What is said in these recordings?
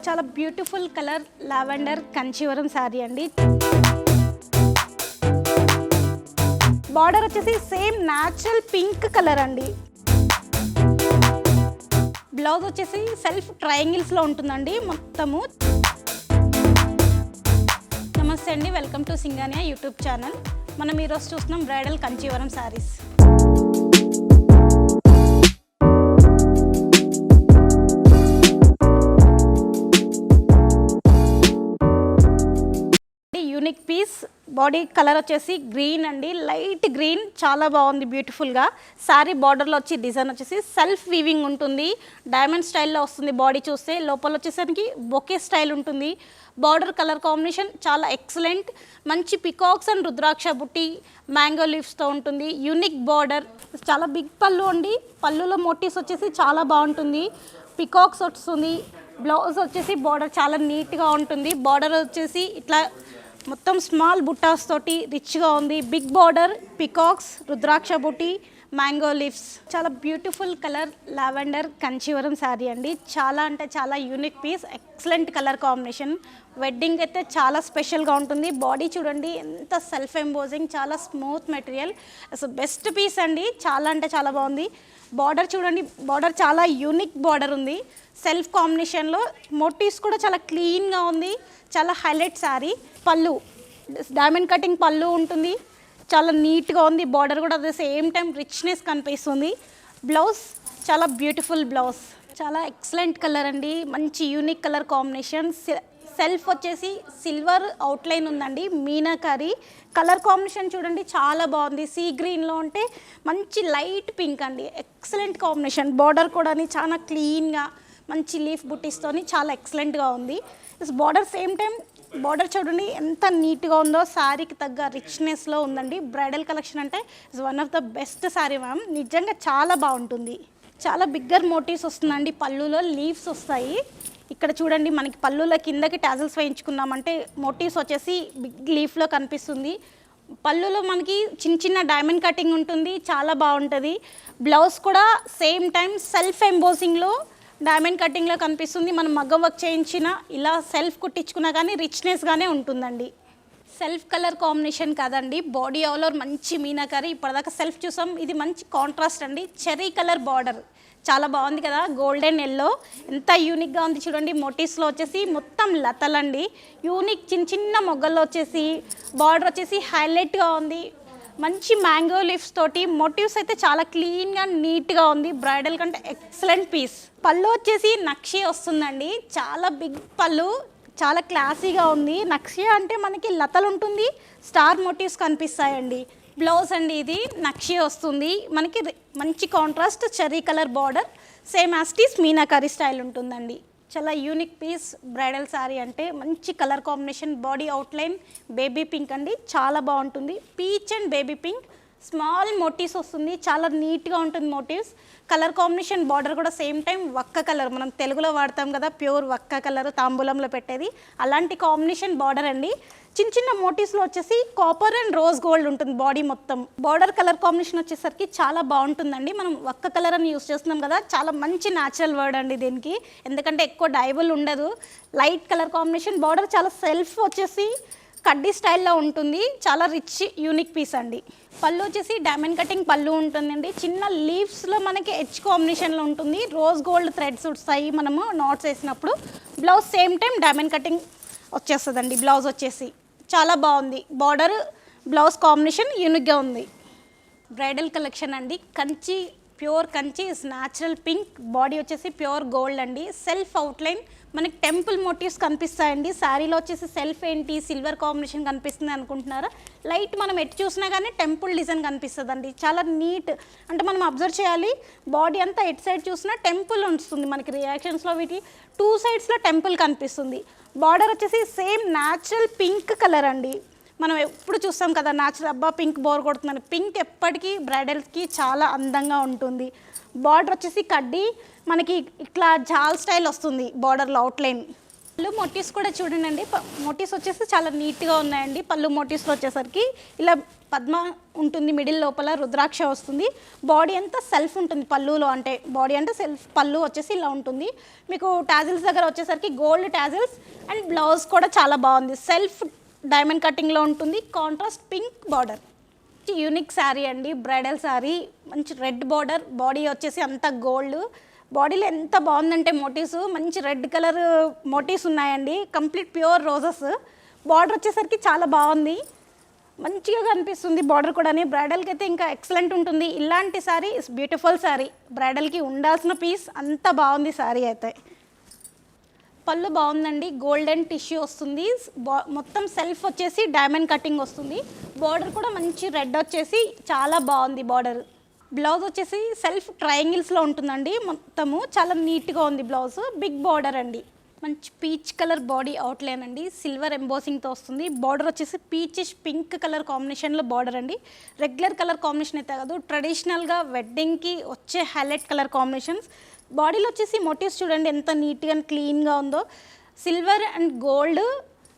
చాలా beautiful colour lavender Kanchivaram sari అండి. Border వచ్చేసి సేమ్ న్యాచురల్ పింక్ కలర్ అండి. బ్లౌజ్ వచ్చేసి సెల్ఫ్ ట్రయాంగిల్స్లో ఉంటుందండి మొత్తము. నమస్తే అండి, welcome to Singhania YouTube channel. మనం ఈరోజు చూస్తున్నాం bridal Kanchivaram saris. Unique piece, body colour వచ్చేసి గ్రీన్ అండి, లైట్ గ్రీన్, చాలా బాగుంది బ్యూటిఫుల్గా. శారీ బార్డర్లో వచ్చి డిజైన్ వచ్చేసి సెల్ఫ్ వీవింగ్ ఉంటుంది, డైమండ్ స్టైల్లో వస్తుంది. బాడీ చూస్తే లోపల వచ్చేసరికి బొకే స్టైల్ ఉంటుంది. బార్డర్ కలర్ కాంబినేషన్ చాలా ఎక్సలెంట్. మంచి పికాక్స్ అండ్ రుద్రాక్ష బుట్టి మ్యాంగో లీవ్స్తో ఉంటుంది. యూనిక్ బార్డర్, చాలా బిగ్ పళ్ళు అండి. పళ్ళులో మోటివ్స్ వచ్చేసి చాలా బాగుంటుంది. పికాక్స్ వస్తుంది. బ్లౌజ్ వచ్చేసి బార్డర్ చాలా నీట్గా ఉంటుంది. బార్డర్ వచ్చేసి ఇట్లా మొత్తం స్మాల్ బుట్టాస్ తోటి రిచ్గా ఉంది. బిగ్ బార్డర్, పికాక్స్, రుద్రాక్ష బుట్టి, మ్యాంగో లీవ్స్. చాలా beautiful colour lavender Kanchivaram sari అండి. చాలా అంటే చాలా unique piece, excellent colour combination. Wedding అయితే చాలా స్పెషల్గా ఉంటుంది. బాడీ చూడండి ఎంత సెల్ఫ్ ఎంబోజింగ్, చాలా స్మూత్ మెటీరియల్, అసలు బెస్ట్ పీస్ అండి. చాలా అంటే చాలా బాగుంది. బార్డర్ చూడండి, బార్డర్ చాలా యూనిక్ బార్డర్ ఉంది. సెల్ఫ్ కాంబినేషన్లో మోటివ్స్ కూడా చాలా క్లీన్గా ఉంది. చాలా హైలైట్ శారీ. పళ్ళు డైమండ్ కటింగ్ పళ్ళు ఉంటుంది, చాలా నీట్గా ఉంది. బార్డర్ కూడా at the same time richness కనిపిస్తుంది. బ్లౌజ్ చాలా బ్యూటిఫుల్ బ్లౌజ్, చాలా ఎక్సలెంట్ కలర్ అండి. మంచి యూనిక్ కలర్ కాంబినేషన్. సెల్ఫ్ వచ్చేసి సిల్వర్ అవుట్లైన్ ఉందండి, మీనాకారి. కలర్ కాంబినేషన్ చూడండి చాలా బాగుంది. సీ గ్రీన్లో ఉంటే మంచి లైట్ పింక్ అండి, ఎక్సలెంట్ కాంబినేషన్. బార్డర్ కూడా చాలా క్లీన్గా మంచి లీఫ్ బుట్టిస్తోని చాలా ఎక్సలెంట్గా ఉంది. బార్డర్ సేమ్ టైం బార్డర్ చూడండి ఎంత నీట్గా ఉందో, శారీకి తగ్గ రిచ్నెస్లో ఉందండి. బ్రైడల్ కలెక్షన్ అంటే it's one of the best sari ma'am, నిజంగా చాలా బాగుంటుంది. చాలా బిగ్గర్ మోటివ్స్ వస్తుందండి. పళ్ళులో లీవ్స్ వస్తాయి. ఇక్కడ చూడండి మనకి పళ్ళుల కిందకి టాజల్స్ వేయించుకున్నామంటే మోటివ్స్ వచ్చేసి బిగ్ లీఫ్లో కనిపిస్తుంది. పళ్ళులో మనకి చిన్న చిన్న డైమండ్ కటింగ్ ఉంటుంది, చాలా బాగుంటుంది. బ్లౌజ్ కూడా సేమ్ టైం సెల్ఫ్ ఎంబోసింగ్లో డైమండ్ కటింగ్లో కనిపిస్తుంది. మనం మగ్గం వర్క్ చేయించిన ఇలా సెల్ఫ్ కుట్టించుకున్నా కానీ రిచ్నెస్గానే ఉంటుందండి. సెల్ఫ్ కలర్ కాంబినేషన్ కాదండి, బాడీ ఆల్ ఓవర్ మంచి మీనాకారి. ఇప్పటిదాకా సెల్ఫ్ చూసాం, ఇది మంచి కాంట్రాస్ట్ అండి. చెర్రీ కలర్ బార్డర్ చాలా బాగుంది కదా, గోల్డెన్ ఎల్లో, ఎంత యూనిక్గా ఉంది చూడండి. మోటివ్స్లో వచ్చేసి మొత్తం లతలండి, యూనిక్ చిన్న చిన్న మొగ్గల్లో వచ్చేసి బార్డర్ వచ్చేసి హైలైట్గా ఉంది. మంచి మ్యాంగో లీవ్స్ తోటి మోటివ్స్ అయితే చాలా క్లీన్గా నీట్గా ఉంది. బ్రైడల్ కంటే ఎక్సలెంట్ పీస్. పళ్ళు వచ్చేసి నక్షి వస్తుందండి, చాలా బిగ్ పళ్ళు, చాలా క్లాసీగా ఉంది. నక్షి అంటే మనకి లతలు ఉంటుంది, స్టార్ మోటివ్స్ కనిపిస్తాయండి. బ్లౌజ్ అండి ఇది నక్షి వస్తుంది మనకి, మంచి contrast cherry colour border, same యాస్టీస్ మీనాకారి స్టైల్ ఉంటుందండి. చాలా యూనిక్ పీస్ బ్రైడల్ శారీ అంటే. మంచి colour combination, body outline baby pink అండి, చాలా బాగుంటుంది. Peach and baby pink, small motifs వస్తుంది, చాలా నీట్గా ఉంటుంది మోటివ్స్. కలర్ కాంబినేషన్ బార్డర్ కూడా సేమ్ టైం వక్క కలర్, మనం తెలుగులో వాడతాం కదా ప్యూర్ వక్క కలర్ తాంబూలంలో పెట్టేది, అలాంటి కాంబినేషన్ బార్డర్ అండి. చిన్న చిన్న మోటివ్స్లో వచ్చేసి కాపర్ అండ్ రోజ్ గోల్డ్ ఉంటుంది బాడీ మొత్తం. బార్డర్ కలర్ కాంబినేషన్ వచ్చేసరికి చాలా బాగుంటుందండి. మనం ఒక్క కలర్ అని యూస్ చేస్తున్నాం కదా, చాలా మంచి న్యాచురల్ వర్డ్ అండి దీనికి, ఎందుకంటే ఎక్కువ డైబుల్ ఉండదు. లైట్ కలర్ కాంబినేషన్, బార్డర్ చాలా సెల్ఫ్ వచ్చేసి కడ్డీ స్టైల్లో ఉంటుంది, చాలా రిచ్ యూనిక్ పీస్ అండి. పళ్ళు వచ్చేసి డైమండ్ కటింగ్ పళ్ళు ఉంటుందండి. చిన్న లీవ్స్లో మనకి హెచ్ కాంబినేషన్లో ఉంటుంది. రోజ్ గోల్డ్ థ్రెడ్స్ వస్తాయి మనము నాట్స్ వేసినప్పుడు. Blouse same time diamond cutting వచ్చేస్తుందండి. బ్లౌజ్ వచ్చేసి చాలా బాగుంది. బార్డర్ బ్లౌజ్ కాంబినేషన్ యూనిక్గా ఉంది. బ్రైడల్ కలెక్షన్ అండి. Kanchi, pure Kanchi is natural pink, body వచ్చేసి ప్యూర్ గోల్డ్ అండి. సెల్ఫ్ అవుట్లైన్ మనకి టెంపుల్ మోటివ్స్ కనిపిస్తాయండి. శారీలో వచ్చేసి సెల్ఫ్ ఏంటి సిల్వర్ కాంబినేషన్ కనిపిస్తుంది అనుకుంటున్నారా, లైట్ మనం ఎటు చూసినా కానీ టెంపుల్ డిజైన్ కనిపిస్తుంది అండి. చాలా నీట్ అంటే మనం అబ్జర్వ్ చేయాలి, బాడీ అంతా ఎటు సైడ్ చూసినా టెంపుల్ వస్తుంది మనకి. రియాక్షన్స్లో వీటి టూ సైడ్స్లో టెంపుల్ కనిపిస్తుంది. బార్డర్ వచ్చేసి సేమ్ న్యాచురల్ పింక్ కలర్ అండి. మనం ఎప్పుడు చూస్తాం కదా న్యాచురల్, అబ్బా పింక్ బోర్ కొడుతుందని, పింక్ ఎప్పటికీ బ్రైడల్కి చాలా అందంగా ఉంటుంది. బార్డర్ వచ్చేసి కడ్డీ మనకి ఇట్లా జాల్ స్టైల్ వస్తుంది బార్డర్లో అవుట్లైన్. పళ్ళు మోటీవ్స్ కూడా చూడండి, మోటీవ్స్ వచ్చేసి చాలా నీట్గా ఉన్నాయండి. పళ్ళు మోటీవ్స్లో వచ్చేసరికి ఇలా పద్మ ఉంటుంది, మిడిల్ లోపల రుద్రాక్ష వస్తుంది. బాడీ అంతా సెల్ఫ్ ఉంటుంది పళ్ళులో, అంటే బాడీ అంటే సెల్ఫ్, పళ్ళు వచ్చేసి ఇలా ఉంటుంది. మీకు టాజిల్స్ దగ్గర వచ్చేసరికి గోల్డ్ టాజిల్స్ అండ్ బ్లౌజ్ కూడా చాలా బాగుంది. సెల్ఫ్ డైమండ్ కటింగ్లో ఉంటుంది, contrast pink border. Unique sari అండి, బ్రైడల్ శారీ, మంచి రెడ్ బార్డర్, బాడీ వచ్చేసి అంతా గోల్డ్. బాడీలో ఎంత బాగుందంటే మోటీవ్స్, మంచి రెడ్ కలర్ మోటీవ్స్ ఉన్నాయండి, కంప్లీట్ ప్యూర్ రోజెస్. బార్డర్ వచ్చేసరికి చాలా బాగుంది, మంచిగా కనిపిస్తుంది బార్డర్ కూడా. బ్రైడల్కి అయితే ఇంకా ఎక్సలెంట్ ఉంటుంది. ఇలాంటి శారీ ఇస్ బ్యూటిఫుల్ శారీ, బ్రైడల్కి ఉండాల్సిన పీస్, అంత బాగుంది శారీ అయితే. పళ్ళు బాగుందండి, గోల్డెన్ టిష్యూ వస్తుంది, మొత్తం సెల్ఫ్ వచ్చేసి డైమండ్ కటింగ్ వస్తుంది. బార్డర్ కూడా మంచి రెడ్ వచ్చేసి చాలా బాగుంది బార్డర్. బ్లౌజ్ వచ్చేసి సెల్ఫ్ ట్రయాంగిల్స్లో ఉంటుందండి, మొత్తము చాలా నీట్గా ఉంది బ్లౌజ్. బిగ్ బార్డర్ అండి, మంచి పీచ్ కలర్ బాడీ అవుట్లైన్ అండి, సిల్వర్ ఎంబోసింగ్తో వస్తుంది. బార్డర్ వచ్చేసి పీచిష్ పింక్ కలర్ కాంబినేషన్లో బార్డర్ అండి. రెగ్యులర్ కలర్ కాంబినేషన్ అయితే కాదు, ట్రెడిషనల్గా వెడ్డింగ్కి వచ్చే హైలైట్ కలర్ కాంబినేషన్స్. బాడీలో వచ్చేసి మోటివ్స్ చూడండి ఎంత నీట్గా అండ్ క్లీన్గా ఉందో. సిల్వర్ అండ్ గోల్డ్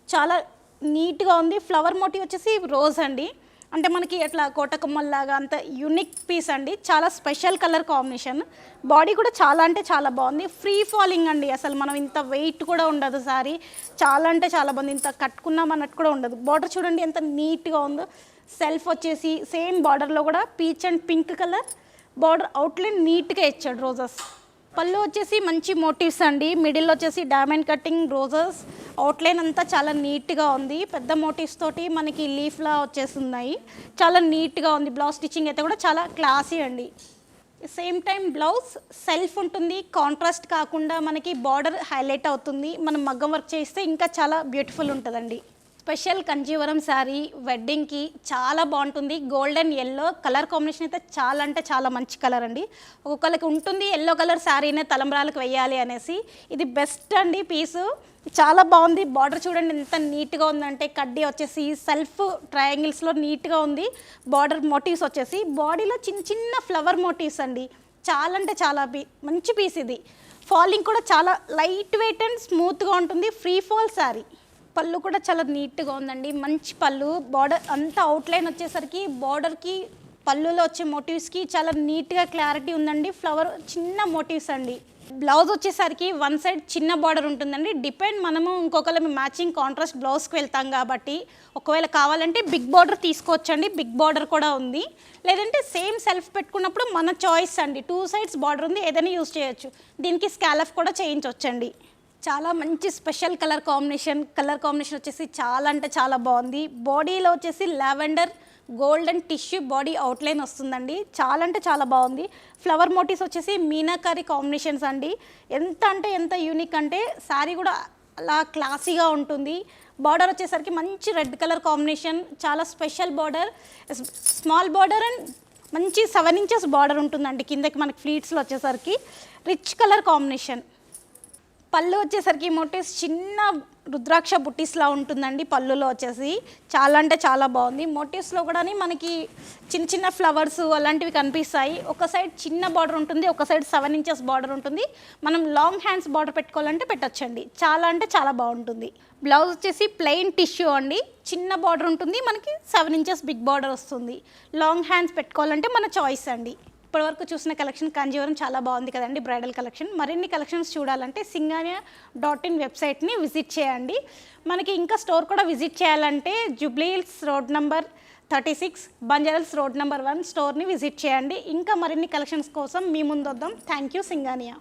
చాలా నీట్గా ఉంది. ఫ్లవర్ మోటివ్ వచ్చేసి రోజ్ అండి, అంటే మనకి ఎట్లా కోటకొమ్మల్లాగా అంత యూనిక్ పీస్ అండి, చాలా స్పెషల్ కలర్ కాంబినేషన్. బాడీ కూడా చాలా అంటే చాలా బాగుంది, ఫ్రీ ఫాలింగ్ అండి, అసలు మనం ఇంత వెయిట్ కూడా ఉండదు సారీ, చాలా అంటే చాలా బాగుంది, ఇంత కట్టుకున్నాం అన్నట్టు కూడా ఉండదు. బార్డర్ చూడండి ఎంత నీట్గా ఉందో. సెల్ఫ్ వచ్చేసి సేమ్ బార్డర్లో కూడా peach and pink colour border outline నీట్గా ఇచ్చాడు రోజెస్. పళ్ళు వచ్చేసి మంచి మోటివ్స్ అండి, మిడిల్ వచ్చేసి డైమండ్ కటింగ్ రోజెస్, అవుట్లైన్ అంతా చాలా నీట్గా ఉంది. పెద్ద మోటివ్స్ తోటి మనకి లీఫ్లా వచ్చేస్తున్నాయి, చాలా నీట్గా ఉంది. బ్లౌజ్ స్టిచ్చింగ్ అయితే కూడా చాలా క్లాసీ అండి. సేమ్ టైం బ్లౌజ్ సెల్ఫ్ ఉంటుంది, కాంట్రాస్ట్ కాకుండా మనకి బార్డర్ హైలైట్ అవుతుంది. మనం మగ్గం వర్క్ చేస్తే ఇంకా చాలా బ్యూటిఫుల్ ఉంటుందండి. స్పెషల్ కంజీవరం శారీ వెడ్డింగ్కి చాలా బాగుంటుంది. గోల్డెన్ ఎల్లో కలర్ కాంబినేషన్ అయితే చాలా అంటే చాలా మంచి కలర్ అండి. ఒక్కొక్కరికి ఉంటుంది ఎల్లో కలర్ శారీనే తలంబ్రాలకు వెయ్యాలి అనేసి, ఇది బెస్ట్ అండి పీసు, చాలా బాగుంది. బార్డర్ చూడండి ఎంత నీట్గా ఉందంటే, కడ్డీ వచ్చేసి సెల్ఫ్ ట్రయాంగిల్స్లో నీట్గా ఉంది. బార్డర్ మోటివ్స్ వచ్చేసి బాడీలో చిన్న చిన్న ఫ్లవర్ మోటివ్స్ అండి, చాలా అంటే చాలా మంచి పీస్ ఇది. ఫాలింగ్ కూడా చాలా లైట్ వెయిట్ అండ్ స్మూత్గా ఉంటుంది, ఫ్రీ ఫాల్ శారీ. పళ్ళు కూడా చాలా నీట్గా ఉందండి, మంచి పళ్ళు. బార్డర్ అంతా అవుట్లైన్ వచ్చేసరికి బార్డర్కి పళ్ళులో వచ్చే మోటివ్స్కి చాలా నీట్గా క్లారిటీ ఉందండి. ఫ్లవర్ చిన్న మోటివ్స్ అండి. బ్లౌజ్ వచ్చేసరికి వన్ సైడ్ చిన్న బార్డర్ ఉంటుందండి, డిపెండ్ మనము ఇంకొకళ్ళ మ్యాచింగ్ కాంట్రాస్ట్ బ్లౌజ్కి వెళ్తాం కాబట్టి, ఒకవేళ కావాలంటే బిగ్ బార్డర్ తీసుకోవచ్చండి, బిగ్ బార్డర్ కూడా ఉంది. లేదంటే సేమ్ సెల్ఫ్ పెట్టుకున్నప్పుడు మన చాయిస్ అండి, 2 సైడ్స్ బార్డర్ ఉంది, ఏదైనా యూజ్ చేయొచ్చు. దీనికి స్కాలఫ్ కూడా చేయించవచ్చండి. చాలా మంచి స్పెషల్ కలర్ కాంబినేషన్ వచ్చేసి చాలా అంటే చాలా బాగుంది. బాడీలో వచ్చేసి lavender golden tissue body outline వస్తుందండి, చాలా అంటే చాలా బాగుంది. ఫ్లవర్ మోటివ్స్ వచ్చేసి మీనాకారి కాంబినేషన్స్ అండి, ఎంత అంటే ఎంత యూనిక్ అంటే శారీ కూడా అలా క్లాసీగా ఉంటుంది. బార్డర్ వచ్చేసరికి మంచి రెడ్ కలర్ కాంబినేషన్, చాలా special border, small border and మంచి 7 ఇంచెస్ బార్డర్ ఉంటుందండి. కిందకి మనకి ఫ్లీట్స్లో వచ్చేసరికి రిచ్ కలర్ కాంబినేషన్. పళ్ళు వచ్చేసరికి మోటివ్స్ చిన్న రుద్రాక్ష బుట్టీస్లా ఉంటుందండి. పళ్ళులో వచ్చేసి చాలా అంటే చాలా బాగుంది. మోటివ్స్లో కూడా మనకి చిన్న చిన్న ఫ్లవర్స్ అలాంటివి కనిపిస్తాయి. ఒక సైడ్ చిన్న బార్డర్ ఉంటుంది, ఒక సైడ్ 7 ఇంచెస్ బార్డర్ ఉంటుంది. మనం లాంగ్ హ్యాండ్స్ బార్డర్ పెట్టుకోవాలంటే పెట్టొచ్చండి, చాలా అంటే చాలా బాగుంటుంది. బ్లౌజ్ వచ్చేసి ప్లెయిన్ టిష్యూ అండి, చిన్న బార్డర్ ఉంటుంది, మనకి 7 ఇంచెస్ బిగ్ బార్డర్ వస్తుంది. లాంగ్ హ్యాండ్స్ పెట్టుకోవాలంటే మన చాయిస్ అండి. ఇప్పటివరకు చూసిన కలెక్షన్ కాంజీవరం చాలా బాగుంది కదండి, బ్రైడల్ కలెక్షన్. మరిన్ని కలెక్షన్స్ చూడాలంటే సింగానియా.in వెబ్సైట్ని విజిట్ చేయండి. మనకి ఇంకా స్టోర్ కూడా విజిట్ చేయాలంటే Jubilee Hills road number 36, Banjara Hills road number 1 స్టోర్ని విజిట్ చేయండి. ఇంకా మరిన్ని కలెక్షన్స్ కోసం మీ ముందు వద్దాం. Thank you Singhania.